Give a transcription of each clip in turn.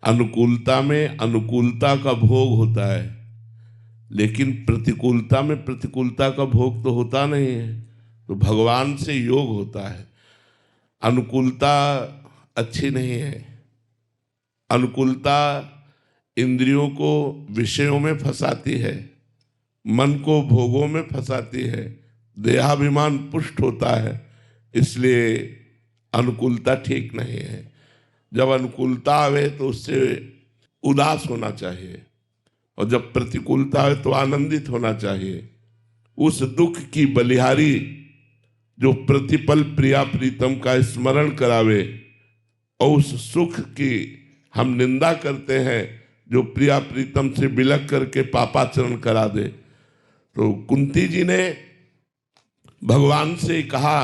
अनुकूलता में अनुकूलता का भोग होता है, लेकिन प्रतिकूलता में प्रतिकूलता का भोग तो होता नहीं है। तो भगवान से योग होता है। अनुकूलता अच्छी नहीं है। अनुकूलता इंद्रियों को विषयों में फंसाती है, मन को भोगों में फंसाती है, देहाभिमान पुष्ट होता है। इसलिए अनुकूलता ठीक नहीं है। जब अनुकूलता आवे तो उससे उदास होना चाहिए, और जब प्रतिकूलता आवे तो आनंदित होना चाहिए। उस दुख की बलिहारी जो प्रतिपल प्रिया प्रीतम का स्मरण करावे, और उस सुख की हम निंदा करते हैं जो प्रिया प्रीतम से बिलक करके पापाचरण करा दे। तो कुंती जी ने भगवान से कहा,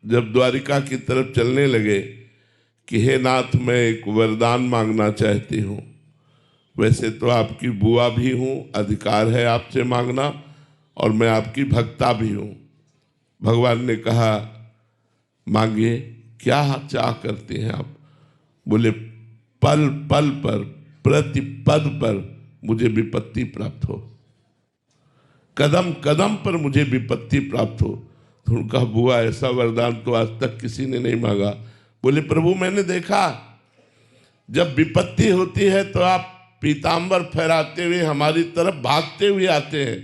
जब द्वारिका की तरफ चलने लगे, कि हे नाथ, मैं एक वरदान मांगना चाहती हूँ। वैसे तो आपकी बुआ भी हूँ, अधिकार है आपसे मांगना, और मैं आपकी भक्ता भी हूँ। भगवान ने कहा, मांगिए, क्या चाह करते हैं आप? बोले, पल पल पर, प्रति पद पर मुझे विपत्ति प्राप्त हो, कदम कदम पर मुझे विपत्ति प्राप्त हो। तो उनका, बुआ, ऐसा वरदान तो आज तक किसी ने नहीं मांगा। बोले, प्रभु, मैंने देखा जब विपत्ति होती है तो आप पीतांबर फहराते हुए हमारी तरफ भागते हुए आते हैं,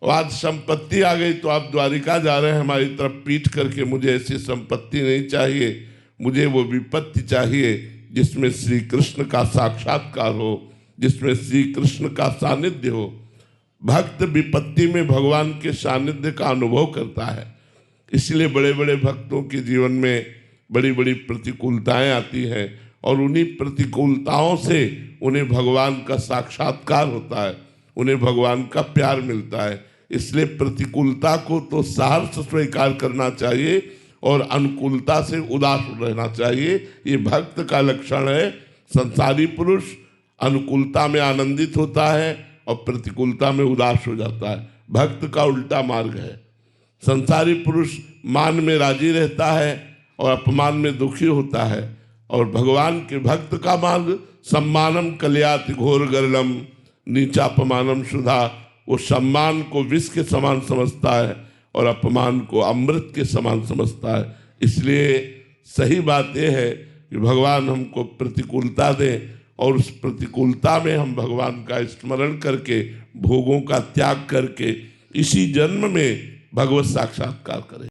और आज संपत्ति आ गई तो आप द्वारिका जा रहे हैं हमारी तरफ पीठ करके। मुझे ऐसी संपत्ति नहीं चाहिए, मुझे वो विपत्ति चाहिए जिसमें श्री कृष्ण का साक्षात्कार हो, जिसमें श्री कृष्ण का सानिध्य हो। भक्त विपत्ति में भगवान के सानिध्य का अनुभव करता है। इसलिए बड़े बड़े भक्तों के जीवन में बड़ी बड़ी प्रतिकूलताएं आती हैं, और उन्हीं प्रतिकूलताओं से उन्हें भगवान का साक्षात्कार होता है, उन्हें भगवान का प्यार मिलता है। इसलिए प्रतिकूलता को तो सहर्ष स्वीकार करना चाहिए, और अनुकूलता से उदास रहना चाहिए। ये भक्त का लक्षण है। संसारी पुरुष अनुकूलता में आनंदित होता है और प्रतिकूलता में उदास हो जाता है। भक्त का उल्टा मार्ग है। संसारी पुरुष मान में राजी रहता है और अपमान में दुखी होता है, और भगवान के भक्त का मार्ग सम्मानम कल्याति घोर गरलम नीचापमानम सुधा। वो सम्मान को विष के समान समझता है और अपमान को अमृत के समान समझता है। इसलिए सही बात यह है कि भगवान हमको प्रतिकूलता दें, और उस प्रतिकूलता में हम भगवान का स्मरण करके, भोगों का त्याग करके इसी जन्म में भगवत साक्षात्कार करें।